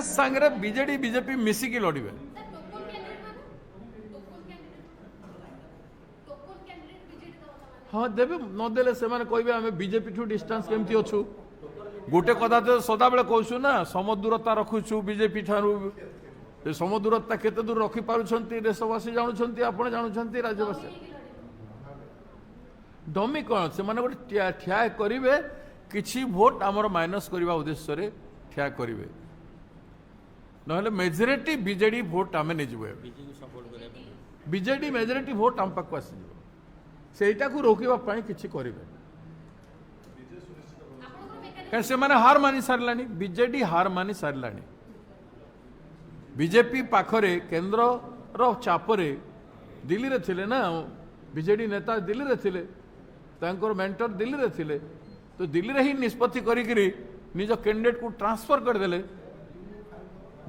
सांगे BJD BJP मिसिकी लड़े हाँ देवे नदेले से कहे आम बीजेपी ठू डिस्टेंस केमती अच्छु गोटे कथा तो सदाबले कहूँ ना समदूरता रखुचु बीजेपी ठारू समदूरता केते दूर रखिपारुंट देशवासी जानुंट आप जानुंट राज्यवासी डमी कौन से माने गोटे ठिया करेंगे किसी भोट आमर माइनस करने उद्देश्य ठिया करेंगे ना मेजोरिटी बीजेडी भोट आम नहीं बीजेडी मेजोरिटी भोट आम पाक आस सेटा को रोकवा किसी करेंगे से माने हार मानि सारा बीजेडी हार मानि सारा बीजेपी पाखरे केंद्र रो चापरे दिल्ली रे थिले ना बीजेडी नेता दिल्ली रे थिले तांकर मेंटर दिल्ली रे थिले तो दिल्ली रे ही निष्पत्ति करी निज कैंडिडेट को ट्रांसफर कर देले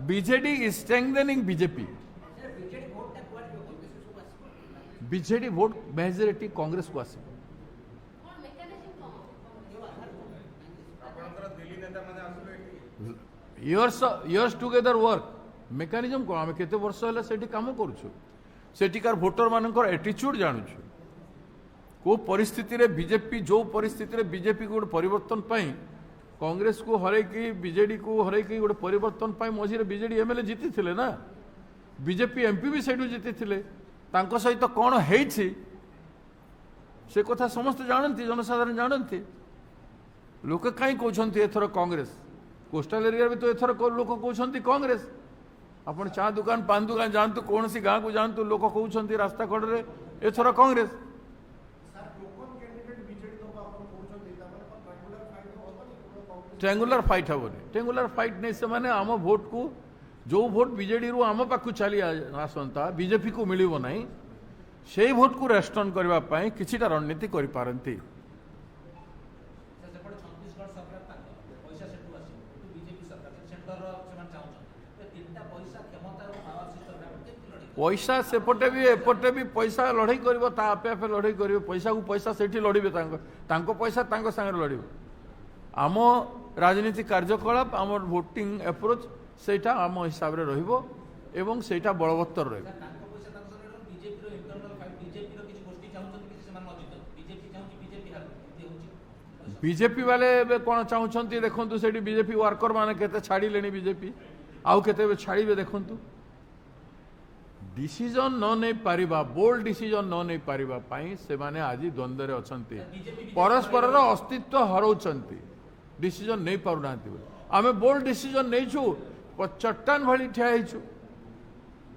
BJD is strengthening BJP BJD vote majority Congress को आसे years together work मेकानिजम कौन आम केते वर्ष है सेठी काम करूछु सेठिकार भोटर मानकर एटीट्यूड जानूछु को परिस्थिति रे बीजेपी जो परिस्थिति रे बीजेपी को गोटे परिवर्तन पाई कांग्रेस को हरैकी बीजेडी को हरैकी गोटे परिवर्तन पाई मझिरे बीजेडी एमएलए जीति थिले ना बीजेपी एमपी भी सेठू जीति थिले तांको सहित कौन हेछि से कथा समस्त जानती जनसाधारण जानती लोक कहीं कहते एथर कांग्रेस कोस्टाल एरिया भी तो एथर लोक कहते कांग्रेस आपण चा दुकान पान दुकान जानतु कौन सी गाँव को जानतु लोक कहते रास्ता कड़े एथर कांग्रेस ट्रायंगुलर फाइट हेनी ट्रायंगुलर फाइट नहीं से माने आम भोट को जो भोट बीजेडी रू आम पाखु चली आसंता बीजेपी को मिलिबो नहीं से भोट को रेस्टोन करने किछिटा रणनीति करि पारंती पैसा सेपटे भी एपटे भी पैसा लड़ाई कर आपे आपे लड़ाई कर पैसा को पैसा से लड़े पैसा सांगे लड़े आम राजनीति कार्यकलाप आम भोटिंग एप्रोच सेटा आम हिसाब रे रहिबो एवं सेटा बलवत्तर रहिबो बीजेपी वाले कौन चाहूँगी देखु से बीजेपी वर्कर माने केते छाड़िले बीजेपी आउ केते छाड़े देखु डिसीजन न नहीं पारिबा बोल्ड डिसीजन न नहीं पारिबा पाई से माने आज द्वंद्व अछंती परस्पर अस्तित्व हरौछंती डिसीजन नहीं पारुना आमे बोल्ड डिसीजन नहीं छु चट्टान भली ठिया होइछु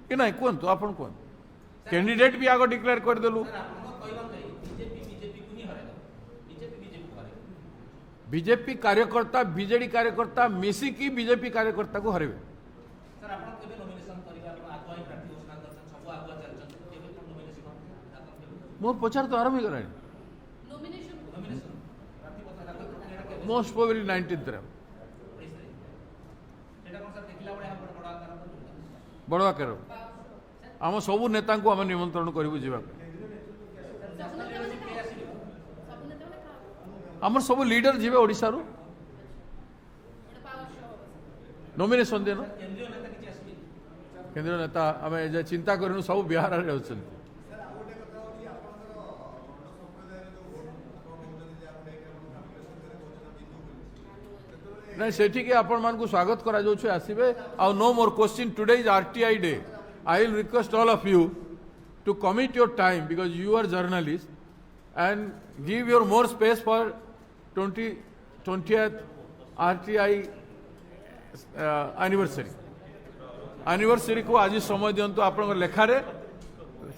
कि नहीं कहतु आपन कहतु कैंडिडेट भी आग डिक्लेयर करदेलु बीजेपी कार्यकर्ता बीजेडी कार्यकर्ता मिसिकी बीजेपी कार्यकर्ता को हरवे मोर प्रचार तो आरंभ हो मोस्ट प्रोबेबली 19th बड़ आकार आम सबू नेता को आम निमंत्रण करूँ जावाक आम सब लीडर जीवे ओडिशा रू नॉमिनेशन देन केंद्रीय नेता आम चिंता करूँ सब बिहार रे अच्छे नहीं सेठी के आपण मान को स्वागत करा जाउछ आसीबे आउ no more question today is RTI day I will request all of you to commit your time because you are journalist and give your more space for 20th RTI anniversary को आज समय दिंतु आप लेखारे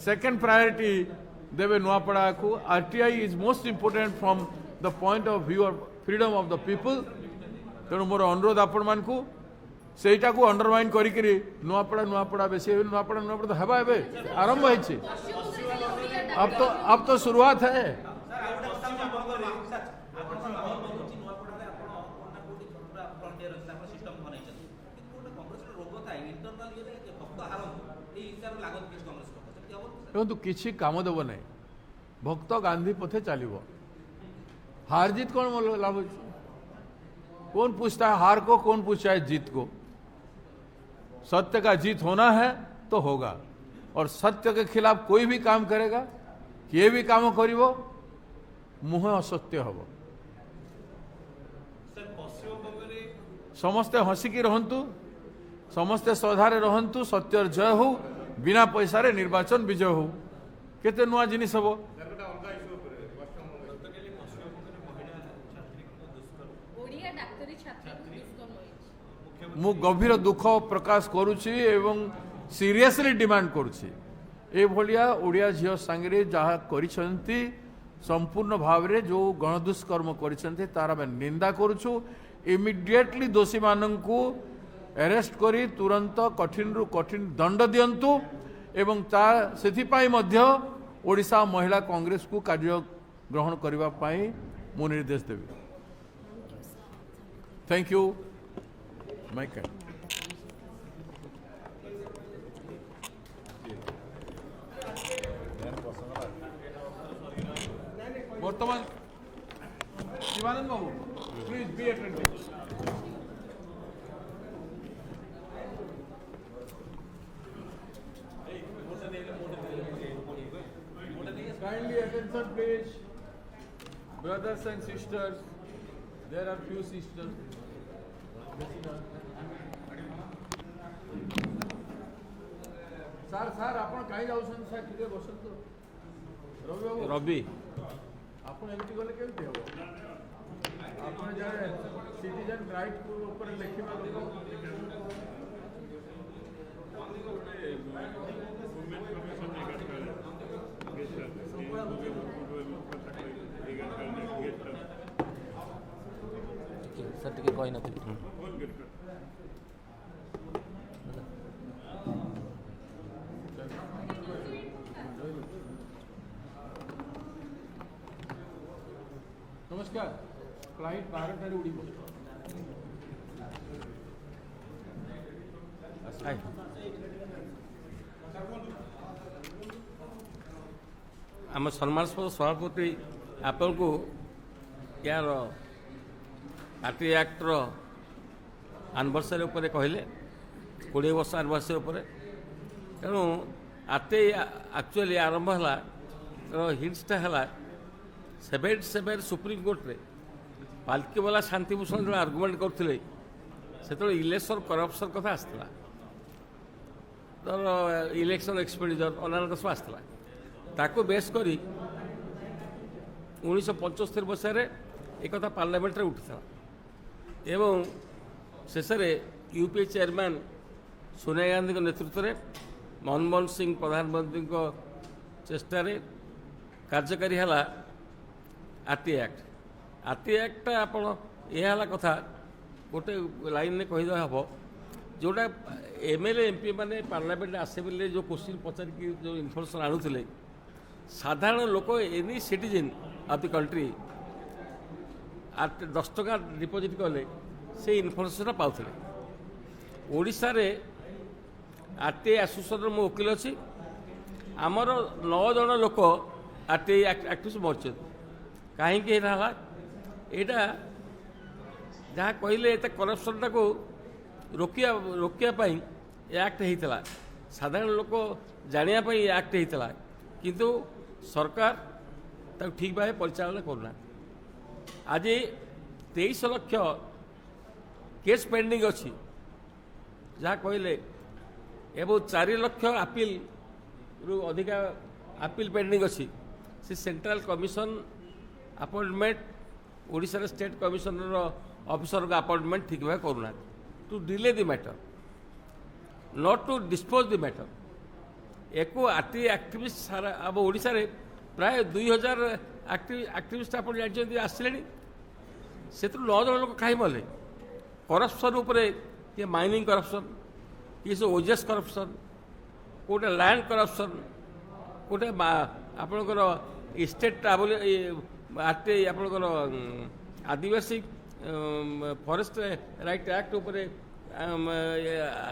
सेकेंड प्रायोरिटी देवे नुआपड़ा को RTI is most important from the point of view of freedom of the people तेणु मोर अनुरोध आपण मान को सेटा को अंडरमाइन करी नुआपड़ा बेसी नुआपड़ा तो हेबा एबे आरंभ होइछि अब तो शुरुआत है देखो किसी काम देव ना भक्त गांधी पथे चलो हार जीत कौन लाभ कौन पूछता है हार को कौन पूछता है जीत को सत्य का जीत होना है तो होगा, और सत्य के खिलाफ कोई भी काम करेगा, किए भी काम करिवो मुह असत्य हम। समस्ते हसिकी रहंतु, समस्ते श्रद्धारे रहंतु, सत्यर जय हो, बिना पैसा रे निर्वाचन विजय हो, केते नुआ जिनिस हबो। मु गभीर दुख प्रकाश करुछि एवं सीरियसली डिमांड करुछि ए भलिया ओडिया झियो संगे जहा करिसंती संपूर्ण भाव रे जो गणदुष्कर्म करिसंती तारा में निंदा करुछु। इमिडिएटली दोषी माननकु अरेस्ट करी तुरंत कठिन रु कठिन दंड दियंतु एवं ता सेथि पाई मध्य ओडिशा महिला कांग्रेस को कार्य ग्रहण करबा पाई मु निर्देश देबी। Thank you Michael. वर्तमान Shivanand Babu please be attentive. Kindly attention please, brothers and sisters, there are few sisters. Sir sir आपण कहीं जाउछन सर टिके बसंत रवि बाबू रवि आपण एमटी गले केमती हो आपण जाय सिटीजन राइट ऊपर लिखिबा सर टिके कहि नथि। नमस्कार, फ्लाइट 12 उड़ी आम सम्मानस्पद सभापति आपण को यार आरटी एक्टर एनिवर्सरी उपर कहले 20 वर्ष एनिवर्सरी उपर तेणु आरटी एक्चुअली आरंभ है हिंट्सटा है 77 सुप्रीम कोर्ट रे पालकी वाला शांतिभूषण जो आर्गुमेंट करते से इलेक्शन करप्शन कथा आसला तर इलेक्शन एक्सपेंडिचर अनान सब आसला ताको बेस करी 1975 मसीह एक पार्लियामेंट रे उठा एवं शेष यूपीए चेयरमैन सोनिया गांधी नेतृत्व में मनमोहन सिंह प्रधानमंत्री चेष्टार कार्यकारी है आरटी एक्ट आप कथा गोटे लाइन में कहीदे हम जोटा एमएलए एमपी माने पार्लियामेंट आसेंबली जो क्वेश्चन पचारिक जो इनफर्मेशन आणुले साधारण लोक any citizen of the country 10 टका डिपोजिट कले से इनफर्मेशन पाते ओडिशा रे आरटीआई एसोसिएशन मो वकिल अच्छी आमर 9 जन लोक आरटीआई एक्टिविस्ट मरचत कहीं यहाँ जहाँ कहले करप्शन को रोकियापाई एक्ट होता साधारण लोक जानापी एक्ट होता किंतु सरकार ताको ठीक भाव परिचालन करना आज 23 लाख केस पेंडिंग अच्छी जहाँ कहले एवं 4 लाख अपील रु अधिका अपील पेंडिंग अच्छी से central commission appointment Odisha state commissioner officer का अपॉइंटमेंट ठीक भाव करूना to delay the matter not to dispose the matter एको आरटीआई एक्टिविस्ट सारा अब ओडिशा रे प्राय 2000 एक्टिविस्ट आप जानते आसले से 9 जन लोक कहीं मले करप्शन उपरे किए माइनिंग करप्शन किए से ओजेस करप्शन कोटे लैंड करप्शन कोटे आपणकर इस्टेट आरटीआई आपणकर आदिवासी फॉरेस्ट राइट एक्ट उपर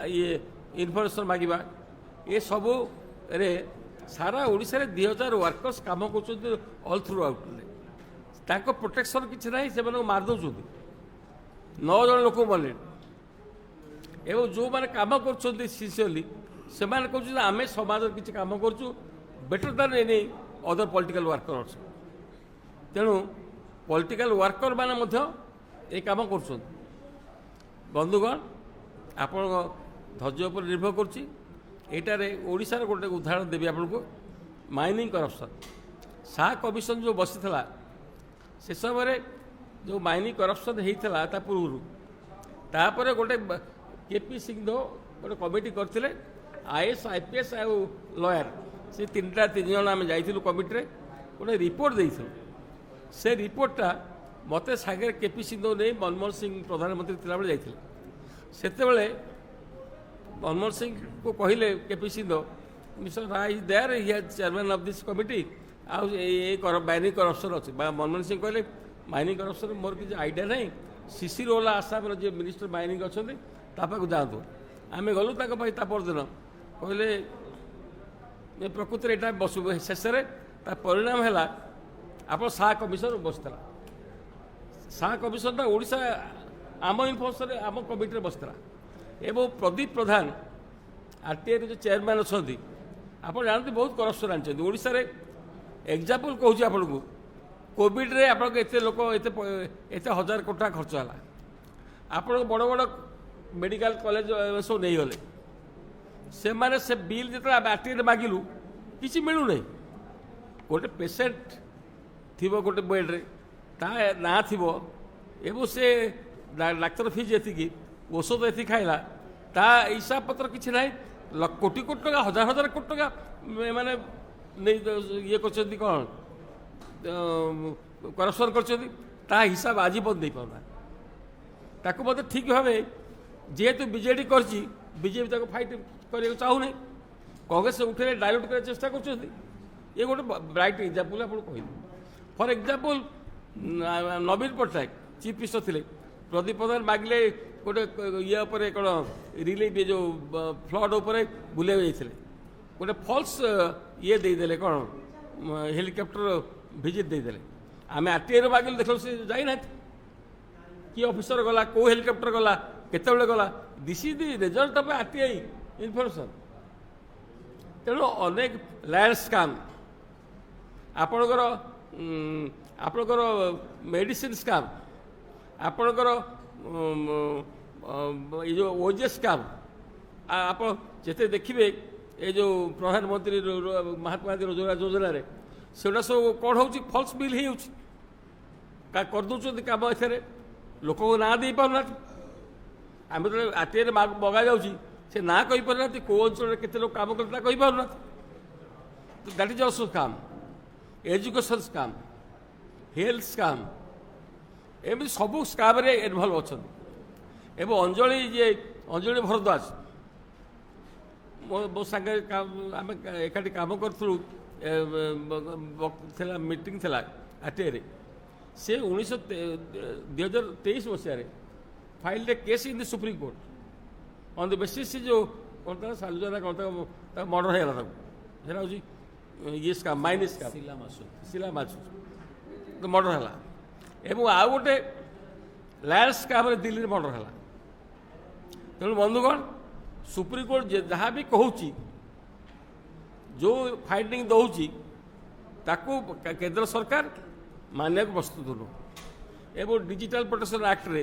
ये इनफर्मेशन मांगा ये सबू रे सारा ओडिशा रे 2000 वर्कर्स काम कर ऑल थ्रू आउट ताको प्रोटेक्शन किसी ना से मार दौरान 9 जन लोक मले ଏବଂ ଯେଉଁମାନେ କାମ କରୁଛନ୍ତି ସିନ୍ସିୟରଲି ସେମାନେ କହୁଛନ୍ତି ଆମେ ସମାଜର କିଛି କାମ କରୁଛୁ ବେଟର ଦାନ୍ ଏନି ଅଦର ପଲିଟିକାଲ ୱାର୍କର୍ସ। ତେଣୁ ପଲିଟିକାଲ ୱାର୍କର ମାନେ ମଧ୍ୟ ଏ କାମ କରୁଛନ୍ତି। ବନ୍ଧୁଗଣ, ଆପଣଙ୍କ ଧୈର୍ଯ୍ୟ ଉପରେ ନିର୍ଭର କରୁଛି। ଏଇଟାରେ ଓଡ଼ିଶାର ଗୋଟେ ଉଦାହରଣ ଦେବି ଆପଣଙ୍କୁ, ମାଇନିଂ କରପସନ୍। ଶାହା କମିଶନ ଯେଉଁ ବସିଥିଲା ସେ ସମୟରେ ଯେଉଁ ମାଇନିଂ କରପସନ୍ ହେଇଥିଲା ତା ପୂର୍ବରୁ, ତାପରେ ଗୋଟେ କେପି ସିଂହ ଗୋଟେ କମିଟି କରିଥିଲେ, IAS IPS ଆଉ ଲୟର, ସେ ତିନି ଜଣ ଆମେ ଯାଇଥିଲୁ କମିଟିରେ, ଗୋଟେ ରିପୋର୍ଟ ଦେଇଥିଲୁ। ସେ ରିପୋର୍ଟଟା ମୋତେ ସାଙ୍ଗରେ କେପି ସିଂହ ନେଇ ମନମୋହନ ସିଂ ପ୍ରଧାନମନ୍ତ୍ରୀ ଥିଲାବେଳେ ଯାଇଥିଲେ। ସେତେବେଳେ ମନମୋହନ ସିଂଙ୍କୁ କହିଲେ KP Singh, mister Ray is there, he has chairman of this committee, ଆଉ ମାଇନିଂ କରପସନ୍ ଅଛି। ମନମୋହନ ସିଂ କହିଲେ ମାଇନିଂ କରପସନ୍ ମୋର କିଛି ଆଇଡ଼ିଆ ନାହିଁ, ଶିଶିର ଓଲା ଆସାମର ଯିଏ ମିନିଷ୍ଟର ମାଇନିଂ ଅଛନ୍ତି ତା ପାଖକୁ ଯାଆନ୍ତୁ। ଆମେ ଗଲୁ ତାଙ୍କ ପାଇଁ ତା ପରଦିନ, କହିଲେ ପ୍ରକୃତିରେ ଏଇଟା ବସିବ। ଶେଷରେ ତା ପରିଣାମ ହେଲା ଆପଣ ଶାହା କମିଶନ ବସିଥିଲା। ଶାହା କମିଶନଟା ଓଡ଼ିଶା ଆମ ଇନଫର୍ମେସନରେ ଆମ କମିଟିରେ ବସିଥିଲା। ଏବଂ ପ୍ରଦୀପ ପ୍ରଧାନ RTIର ଯେଉଁ ଚେୟାରମ୍ୟାନ୍ ଅଛନ୍ତି, ଆପଣ ଜାଣନ୍ତି ବହୁତ କରପସନ୍ ଆଣିଛନ୍ତି ଓଡ଼ିଶାରେ। ଏକ୍ଜାମ୍ପଲ୍ କହୁଛି ଆପଣଙ୍କୁ, କୋଭିଡ଼ରେ ଆପଣଙ୍କ ଏତେ ଲୋକ ଏତେ ହଜାର କୋଟି ଟଙ୍କା ଖର୍ଚ୍ଚ ହେଲା। ଆପଣଙ୍କ ବଡ଼ ବଡ଼ ମେଡ଼ିକାଲ କଲେଜ ସବୁ ନେଇଗଲେ। ସେମାନେ ସେ ବିଲ୍ ଯେତେବେଳେ ଆମେ RTIରେ ମାଗିଲୁ କିଛି ମିଳୁନାହିଁ। ଗୋଟେ ପେସେଣ୍ଟ ଥିବ ଗୋଟେ ବେଡ଼୍ରେ, ତା ନାଁ ଥିବ ଏବଂ ସେ ଡାକ୍ତର ଫିଜ୍ ଏତିକି, ଔଷଧ ଏତିକି ଖାଇଲା, ତା ହିସାବ ପତ୍ର କିଛି ନାହିଁ। କୋଟି କୋଟି ଟଙ୍କା, ହଜାର ହଜାର କୋଟି ଟଙ୍କା ମାନେ ନେଇ ଇଏ କରିଛନ୍ତି, କ'ଣ କରପସନ୍ କରିଛନ୍ତି, ତା ହିସାବ ଆଜି ପର୍ଯ୍ୟନ୍ତ ଦେଇପାରୁନା। ତାକୁ ମୋତେ ଠିକ୍ ଭାବେ ଯେହେତୁ ବିଜେଡ଼ି କରିଛି, ବିଜେପି ତାକୁ ଫାଇଟ୍ କରିବାକୁ ଚାହୁଁନି, କଂଗ୍ରେସ ଉଠେଇଲେ ଡାଇଲ୍ୟୁଟ୍ କରିବାକୁ ଚେଷ୍ଟା କରୁଛନ୍ତି। ଇଏ ଗୋଟେ ବ୍ରାଇଟ୍ ଏକ୍ଜାମ୍ପଲ୍ ଆପଣ କହିଲି। ଫର୍ ଏକ୍ଜାମ୍ପଲ୍, ନବୀନ ପଟ୍ଟନାୟକ ଚିଫ୍ ମିନିଷ୍ଟର ଥିଲେ, ପ୍ରଦୀପ ପ୍ରଧାନ ମାଗିଲେ ଗୋଟେ ଇଏ ଉପରେ କ'ଣ ରିଲିଫ୍, ଏ ଯେଉଁ ଫ୍ଲଡ୍ ଉପରେ ବୁଲେଇ ଯାଇଥିଲେ, ଗୋଟେ ଫଲ୍ସ ଇଏ ଦେଇଦେଲେ, କ'ଣ ହେଲିକପ୍ଟର ଭିଜିଟ୍ ଦେଇଦେଲେ। ଆମେ RTIରେ ମାଗିଲୁ, ଦେଖିଲୁ ସେ ଯାଇନାହାନ୍ତି। କି ଅଫିସର ଗଲା, କେଉଁ ହେଲିକପ୍ଟର ଗଲା, କେତେବେଳେ ଗଲା, this is the result of RTI information. ତେଣୁ ଅନେକ ଲ୍ୟାଣ୍ଡ ସ୍କାମ୍, ଆପଣଙ୍କର ମେଡ଼ିସିନ ସ୍କାମ୍, ଆପଣଙ୍କର ଏ ଯେଉଁ OJS ସ୍କାମ୍, ଆପଣ ଯେତେ ଦେଖିବେ ଏ ଯେଉଁ ପ୍ରଧାନମନ୍ତ୍ରୀ ମହାତ୍ମା ଗାନ୍ଧୀ ରୋଜଗାର ଯୋଜନାରେ, ସେଗୁଡ଼ା ସବୁ କ'ଣ ହେଉଛି, ଫଲ୍ସ ବିଲ୍ ହେଇଯାଉଛି। କରିଦେଉଛନ୍ତି କାମ, ଏଥିରେ ଲୋକଙ୍କୁ ନାଁ ଦେଇପାରୁନାହାନ୍ତି। ଆମେ ଯେତେବେଳେ RTIରେ ମଗାଯାଉଛି, ସେ ନାଁ କହିପାରୁନାହାନ୍ତି, କେଉଁ ଅଞ୍ଚଳରେ କେତେ ଲୋକ କାମ କଲେ ତା କହିପାରୁନାହାନ୍ତି। That is also scam. Education scam, health scam, ଏମିତି ସବୁ ସ୍କାମ୍ରେ ଇନଭଲ୍ଭ ଅଛନ୍ତି। ଏବଂ ଅଞ୍ଜଳି ଭରଦ୍ୱାଜ ମୋ ସାଙ୍ଗରେ ଆମେ ଏକାଠି କାମ କରିଥିଲୁ, ଥିଲା ମିଟିଂ ଥିଲା RTIରେ। ସେ 2023 ମସିହାରେ filed a case in the supreme court on the basis, ଯେଉଁ କ'ଣ ତା ସାଲୁଜା କ'ଣ ତାକୁ ମର୍ଡର ହେଇଗଲା, ତାକୁ ସେଟା ହେଉଛି ଇଏ scam, mining scam, Shila Masood murder ହେଲା। ଏବଂ ଆଉ ଗୋଟେ ଲ୍ୟାଣ୍ଡ ସ୍କାମ୍ରେ ଦିଲ୍ଲୀରେ ମର୍ଡର ହେଲା। ତେଣୁ ବନ୍ଧୁଗଣ, ସୁପ୍ରିମକୋର୍ଟ ଯାହା ବି କହୁଛି, ଯେଉଁ ଫାଇଣ୍ଡିଂ ଦେଉଛି, ତାକୁ କେନ୍ଦ୍ର ସରକାର ମାନିବାକୁ ପ୍ରସ୍ତୁତ ନୁହଁ। ଏବଂ ଡିଜିଟାଲ ପ୍ରୋଟେକ୍ସନ୍ ଆକ୍ଟରେ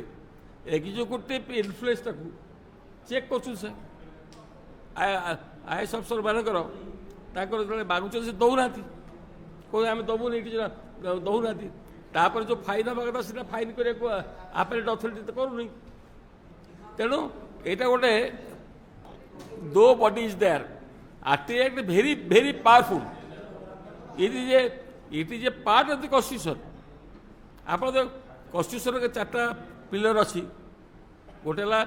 ଏକ୍ଜିକ୍ୟୁଟିଭ୍ ଇନଫ୍ଲୁଏନ୍ସଟାକୁ ଚେକ୍ କରୁଛନ୍ତି। ସେ IAS ଅଫିସର ମାନଙ୍କର ତାଙ୍କର ଯେତେବେଳେ ମାଗୁଛନ୍ତି ସେ ଦେଉନାହାନ୍ତି, କହୁଛନ୍ତି ଆମେ ଦେବୁନି, କିଛି ଦେଉନାହାନ୍ତି। ତାପରେ ଯେଉଁ ଫାଇନ୍ ହେବା କଥା ସେଟା ଫାଇନ୍ କରିବାକୁ ଆପେଲେଟ୍ ଅଥରିଟି ତ କରୁନି। ତେଣୁ ଏଇଟା ଗୋଟେ ଦୋ body is there. RTI Act very very powerful. It is a part of the constitution. ଆପଣ କନଷ୍ଟିଟ୍ୟୁସନ୍ର 4ଟା ପିଲର ଅଛି। ଗୋଟେ ହେଲା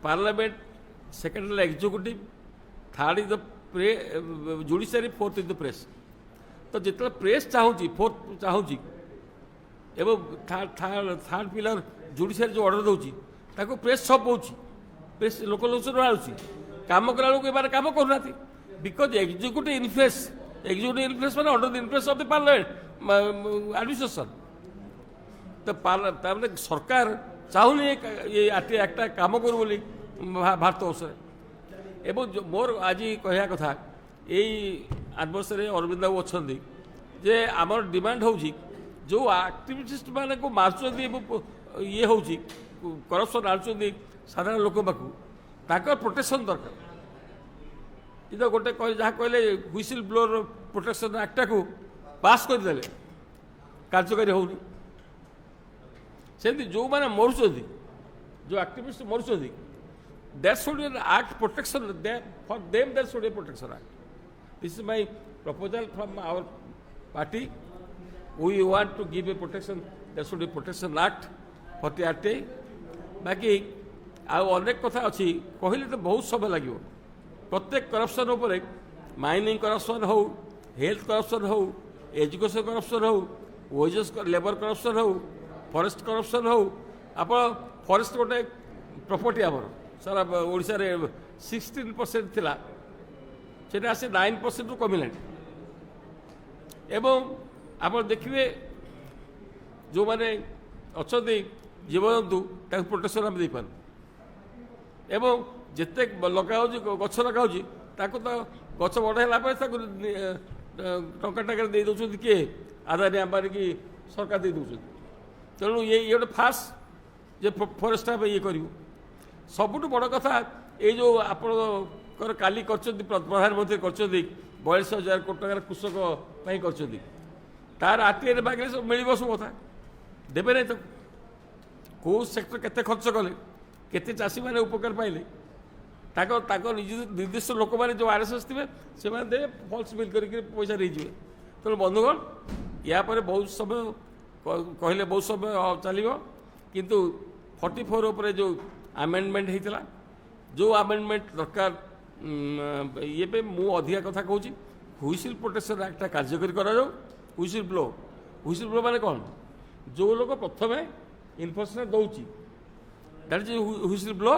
ପାର୍ଲାମେଣ୍ଟ, ସେକେଣ୍ଡ ହେଲା executive, third is the judiciary, fourth is the press. ତ ଯେତେବେଳେ ପ୍ରେସ୍ ଚାହୁଁଛି, ଫୋର୍ଥ ଚାହୁଁଛି, ଏବଂ ଥାର୍ଡ ପିଲର ଜୁଡ଼ିସିଆରୀ ଯେଉଁ ଅର୍ଡର ଦେଉଛି, ତାକୁ ପ୍ରେସ୍ ଛପାଉଛି, ପ୍ରେସ୍ ଲୋକଲୋଚନରୁ ଆଣୁଛି। କାମ କଲାବେଳକୁ ଏମାନେ କାମ କରୁନାହାନ୍ତି। ବିକଜ ଏକ୍ଜିକ୍ୟୁଟିଭ୍ ଇନଫ୍ଲୁଏନ୍ସ ମାନେ under the influence of the parliament administration. ତ ତାମାନେ ସରକାର ଚାହୁଁନି ଏ RTI ଆକ୍ଟଟା କାମ କରୁ ବୋଲି, ଭାରତ ବର୍ଷରେ। ଏବଂ ମୋର ଆଜି କହିବା କଥା ଏଇ ଆନିଭର୍ସରୀ ଅରବିନ୍ଦ ବାବୁ ଅଛନ୍ତି ଯେ ଆମର ଡିମାଣ୍ଡ ହେଉଛି ଯେଉଁ ଆକ୍ଟିଭିଷ୍ଟ ମାନଙ୍କୁ ମାରୁଛନ୍ତି ଇଏ ହେଉଛି କରପ୍ସନ୍ ଆଣୁଛନ୍ତି ସାଧାରଣ ଲୋକ ପାଖକୁ ତାଙ୍କର ପ୍ରୋଟେକ୍ସନ୍ ଦରକାର। କିନ୍ତୁ ଗୋଟେ ଯାହା କହିଲେ ହୁଇସିଲ୍ ବ୍ଲୋର ପ୍ରୋଟେକ୍ସନ୍ ଆକ୍ଟଟାକୁ ପାସ୍ କରିଦେଲେ କାର୍ଯ୍ୟକାରୀ ହେଉନି। ସେମିତି ଯେଉଁମାନେ ମରୁଛନ୍ତି ଯେଉଁ ଆକ୍ଟିଭିଷ୍ଟ ମରୁଛନ୍ତି there should be an act protection there for them, there should be a protection act. This is my proposal from our party. We want to give a protection, there should be protection act for the RTI. बाकी ଆଉ ଅନେକ କଥା ଅଛି କହିଲେ ତ ବହୁତ ସମୟ ଲାଗିବ। ପ୍ରତ୍ୟେକ କରପ୍ସନ୍ ଉପରେ ମାଇନିଂ କରପ୍ସନ୍ ହଉ, ହେଲ୍ଥ କରପ୍ସନ୍ ହଉ, ଏଜୁକେସନ୍ କରପ୍ସନ୍ ହଉ, ୱେଜେସ୍ ଲେବର କରପ୍ସନ୍ ହଉ, ଫରେଷ୍ଟ କରପ୍ସନ୍ ହଉ। ଆପଣ ଫରେଷ୍ଟ ଗୋଟେ ପ୍ରପର୍ଟି ଆମର ସାରା ଓଡ଼ିଶାରେ 16% ଥିଲା, ସେଟା ଆସି 9%ରୁ କମିଲାଣି। ଏବଂ ଆପଣ ଦେଖିବେ ଯେଉଁମାନେ ଅଛନ୍ତି ଜୀବଜନ୍ତୁ ତାଙ୍କୁ ପ୍ରୋଟେକ୍ସନ୍ ଆମେ ଦେଇପାରୁନୁ। ଏବଂ ଯେତେ ଲଗାହେଉଛି ଗଛ ଲଗାହେଉଛି ତାକୁ ତ ଗଛ ବଡ଼ ହେଲା ପରେ ତାକୁ ଟଙ୍କା ଟଙ୍କାରେ ଦେଇ ଦେଉଛନ୍ତି କିଏ, ଆଦାନୀ ଆମ୍ବାନୀ କି ସରକାର ଦେଇ ଦେଉଛନ୍ତି। ତେଣୁ ଇଏ ଗୋଟେ ଫାଷ୍ଟ ଯେ ଫରେଷ୍ଟ ଆମେ ଇଏ କରିବୁ। ସବୁଠୁ ବଡ଼ କଥା ଏଇ ଯେଉଁ ଆପଣଙ୍କର କାଲି କରିଛନ୍ତି ପ୍ରଧାନମନ୍ତ୍ରୀ କରିଛନ୍ତି 42,000 କୋଟି ଟଙ୍କାର କୃଷକ ପାଇଁ କରିଛନ୍ତି, ତାର RTIରେ ମାଗିଲେ ସବୁ ମିଳିବ ସବୁ କଥା ଦେବେ ନାହିଁ। ତାକୁ କେଉଁ ସେକ୍ଟର କେତେ ଖର୍ଚ୍ଚ କଲେ, କେତେ ଚାଷୀମାନେ ଉପକାର ପାଇଲେ, ତାଙ୍କ ନିର୍ଦ୍ଦିଷ୍ଟ ଲୋକମାନେ ଯେଉଁ RSS ଥିବେ ସେମାନେ ଦେବେ, ଫଲ୍ସ ବିଲ୍ କରିକି ପଇସା ନେଇଯିବେ। ତେଣୁ ବନ୍ଧୁଗଣ ୟା ପରେ ବହୁତ ସମୟ କହିଲେ ବହୁତ ସମୟ ଚାଲିବ, କିନ୍ତୁ 44 ଉପରେ ଯେଉଁ ଆମେଣ୍ଡମେଣ୍ଟ ହେଇଥିଲା, ଯେଉଁ ଆମେଣ୍ଡମେଣ୍ଟ ଦରକାର ଇଏ ପାଇଁ ମୁଁ ଅଧିକା କଥା କହୁଛି। ହୁଇସିଲ୍ ପ୍ରୋଟେକ୍ସନ୍ ଆକ୍ଟଟା କାର୍ଯ୍ୟକାରୀ କରାଯାଉ। ହୁଇସିଲ୍ ବ୍ଲୋ ମାନେ କ'ଣ, ଯେଉଁ ଲୋକ ପ୍ରଥମେ ଇନଫର୍ମେସନ୍ ଦେଉଛି that is whistle blow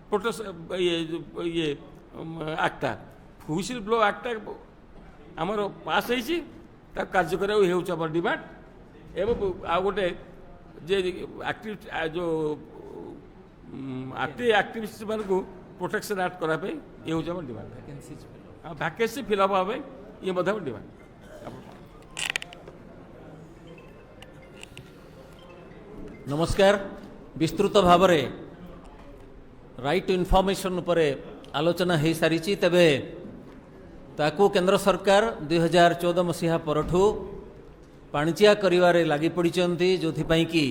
protection ଇଏ ଆକ୍ଟଟା। ହୁଇସିଲ୍ ବ୍ଲୋ ଆକ୍ଟଟା ଆମର ପାସ୍ ହେଇଛି, ତାକୁ କାର୍ଯ୍ୟକାରୀ ହେଉଛି ଆମର ଡିମାଣ୍ଡ। ଏବଂ ଆଉ ଗୋଟେ ଯେ ଯେଉଁ ଆକ୍ଟିଭିଷ୍ଟ ମାନଙ୍କୁ ପ୍ରୋଟେକ୍ସନ୍ ଆକ୍ଟ କରିବା ପାଇଁ ଇଏ ହେଉଛି ଆମର ଡିମାଣ୍ଡ। ଭ୍ୟାକେନ୍ସି ଫିଲ୍ ହେବା ପାଇଁ ଇଏ ମଧ୍ୟ ଆମର ଡିମାଣ୍ଡ। नमस्कार। विस्तृत भाव में राइट टू इनफॉर्मेशन उपरे आलोचना हो सारी, तेबे ताकू केंद्र सरकार 2014 मसीहा परठू पाणिचिया करिवारे लागी पड़िचंती, जोथिपाई कि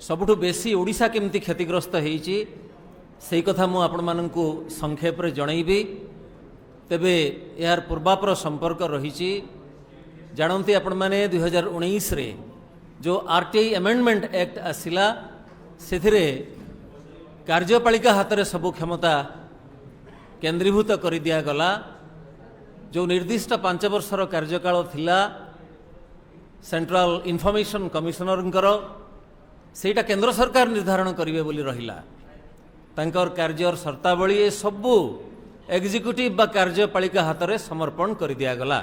सबुठु बेसी ओडिशा केमती क्षतिग्रस्त होईची सेई कथा मु आपण माननकु संक्षेप रे जणैबी। तेबे यार पूर्वापर संपर्क रहीची। जानती आपण माने 2019 रे जो RTI अमेंडमेंट एक्ट आसिला सेथिरे कार्यपालिका हाथ में सबु क्षमता केन्द्रीभूत कर दिया गला। जो निर्दिष्ट 5 वर्षर कार्यकाल थिला सेंट्रल इनफॉरमेशन कमिशनर सेटा केंद्र सरकार निर्धारण करिवे बोली रहिला। तांकर कार्यर शर्तावली ए सबु एग्जीक्यूटिव बा कार्यपालिका हाथ में समर्पण कर दिया गला।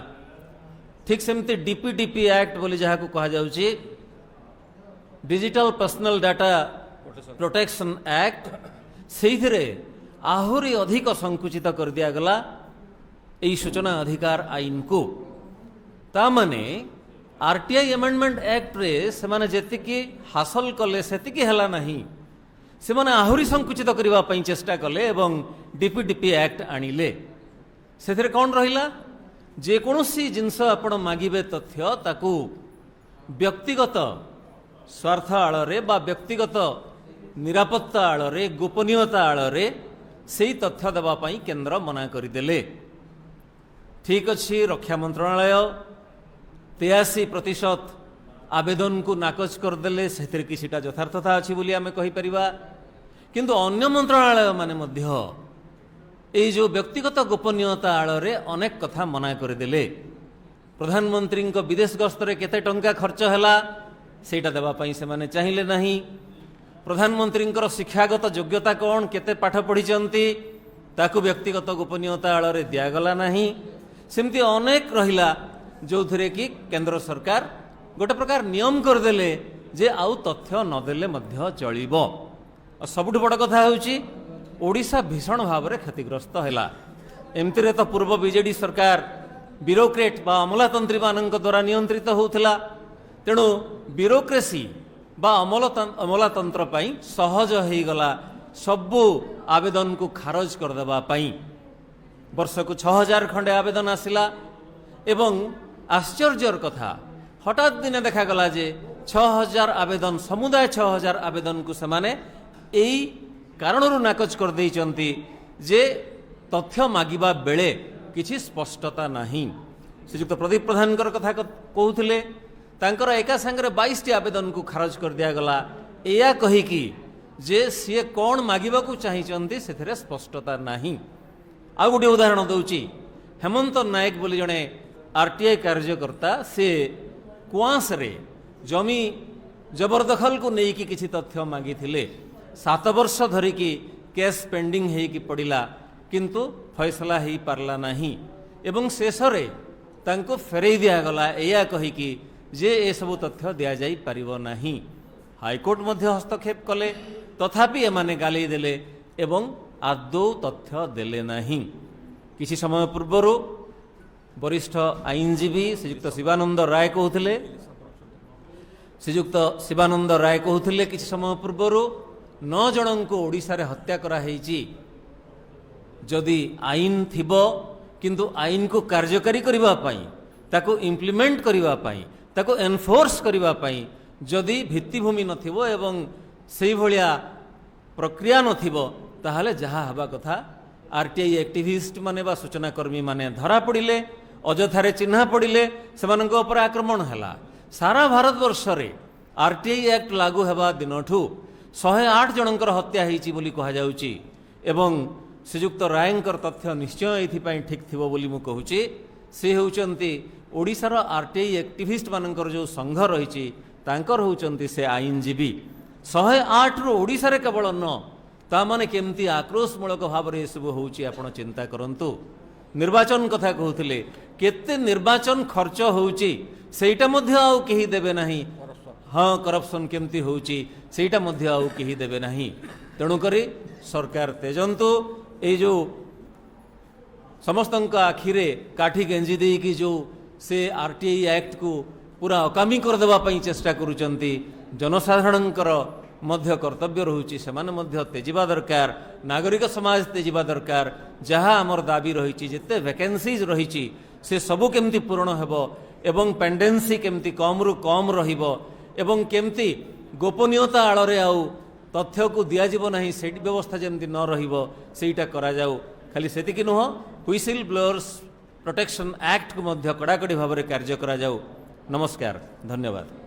ठीक सेमती DPDP एक्ट बोली जहाँ को कहा जाउची, digital personal data protection act, से आहुरी अधिक संकुचित कर दिया गला यही सूचना अधिकार आईन को। तामाने RTI अमेंडमेंट एक्ट रे से माने जेतिकी हासिल कले सेतिकी हला नहीं, से माने आहुरी संकुचित करबा पई चेष्टा कले एवं DPDP एक्ट आनिले। सेथिरे कोन रहिला, जे कोनोसी जिंस आपण मागिबे तथ्य ताकू व्यक्तिगत स्वार्थ आଳରେ बा व्यक्तिगत निरापत्ता आଳରେ गोपनीयता आଳରେ सेही तथ्य देवा पई केंद्र मना करदेले। ठीक अच्छी रक्षा मंत्रणालय 83% आवेदन को नाकच करदेले, सेथिरे किछिटा यथार्थता अछि बोली आमे कहि परिबा। किंतु अन्य मंत्रणालय माने मध्य एई जो व्यक्तिगत गोपनीयता आଳରେ अनेक कथा मना करदेले। प्रधानमंत्री विदेश गस्तरे केते टंका खर्च हैला सेटा देवा पई से माने चाहिए नहीं। प्रधानमंत्री शिक्षागत योग्यता कौन, केते पाठ पढ़ी ताकू व्यक्तिगत गोपनीयता आଳରେ दिगला नहीं। सेमती अनेक रहिला जो थरे कि केंद्र सरकार गोटे प्रकार नियम करदेले जे आउ तथ्य नदेले मध्य चलिबो। सबुठ बड़ कथा होउची ओडिशा भीषण भाव में क्षतिग्रस्त है। एमती तो पूर्व बीजेडी सरकार ब्यूरोक्रेट बा अमलातंत्री मानक द्वारा नियंत्रित होउथिला। तेणु ब्यूरोक्रेसी बा अमलातंत्र पाई सहज हो गला सबू आवेदन को खारज करदेबा पाई। वर्ष को 6000 खंडे आवेदन आसिला एवं आश्चर्यर कथा हठात दिन देखागला जे 6000 आवेदन समुदाय 6000 आवेदन को सेमाने एई कारणरू नाकच कर देइचंती जे तथ्य मागिबा बेले किछि स्पष्टता नहीं। श्रीयुक्त प्रदीप प्रधान कथा कहूथिले तांकर एका संगे 22 टी आवेदन को खारज कर दिया गला एया कहिकी जे सीए कौन मागिबा को चाहिचंती सेथरे स्पष्टता नहीं। आ गोटे उदाहरण दउची हेमंत नायक बोली जणे आरटीआई कार्यकर्ता से कुआंस रे जमी जबरदखल को लेकिन किसी तथ्य मागी 7 वर्ष धरिकी केस पेंडिंग होगी पड़ा किंतु फैसला हो पारला नहीं एवं शेष रे तांको फेरई दिगला या कहीकि जे ए सब तथ्य दि जाई परिबो नहीं। हाईकोर्ट मध्य हस्तक्षेप कले तथापि एमाने गाली देले एवं आदौ तथ्य देले नहीं। किसी समय पूर्वर वरिष्ठ आईनजीवी श्रीयुक्त शिवानंद राय कहते किसी समय पूर्वर 9 जन को ओडिशा रे हत्या करा हेची जदि आईन थिबो किंतु आईन को कार्यकारी करिबा पई ताको इम्प्लीमेंट करिबा पई ताको एनफोर्स करिबा पई जदि भित्तिभूमि नथिबो एवं सेही भलिया प्रक्रिया नथिबो ताहले जहा हबा कथा आरटीआई एक्टिविस्ट माने बा सूचनाकर्मी माने धरा पड़िले अजथारे चिन्हा पड़िले सेमानक उपर आक्रमण हला। सारा भारत वर्ष रे आरटीआई एक्ट लागू हेबा दिनठू 108 जनकर हत्या हेची बोली कहा जाउची एवं श्रीयुक्त रायंकर तथ्य निश्चय एथिपाई ठीक थिबो बोली मु कहूची। से होउचंती ओडिशार आरटीआई एक्टिविस्ट मानकर जो संघ रहिची तांकर होउचंती से आईनजीवी 108 रो ओडिशा रे केवल न ता माने केमती आक्रोशमूलक भाव में सब होउची आपण चिंता करंतु। निर्वाचन कथा कहूथिले केते निर्वाचन खर्च होउची सेटा मध्य आउ केही देबे नाही। हाँ करप्शन केमती होउची सेटा मध्य आउ केही देबे नाही। तेणु करी सरकार तेजंतु ए जो समस्तंक आखिरे काठी गेंजी देई कि जो से आरटीआई एक्ट को पूरा अकामी कर देबा पई चेष्टा करूचंती जनसाधारणकर मध्य कर्तव्य रहुची सेमाने मध्य तेजिबा दरकार। नागरिक समाज तेजिबा दरकार। जहाँ आमर दाबी रही जिते वैकेंसीज रही से सबू केमती पूरण हेबो एवं पेंडेंसी केमती कम रु कम रहिबो एवं केमती गोपनीयता आड़े आउ तथ्य को दियाजिबो नाही से व्यवस्था जमती न रहिबो सेटा करा जाऊ। खाली सेतिकी नुह हुइसिल ब्लोअर्स प्रोटेक्शन एक्ट को मध्य कड़ाकड़ी भाव में कार्य करा जाऊ। नमस्कार, धन्यवाद।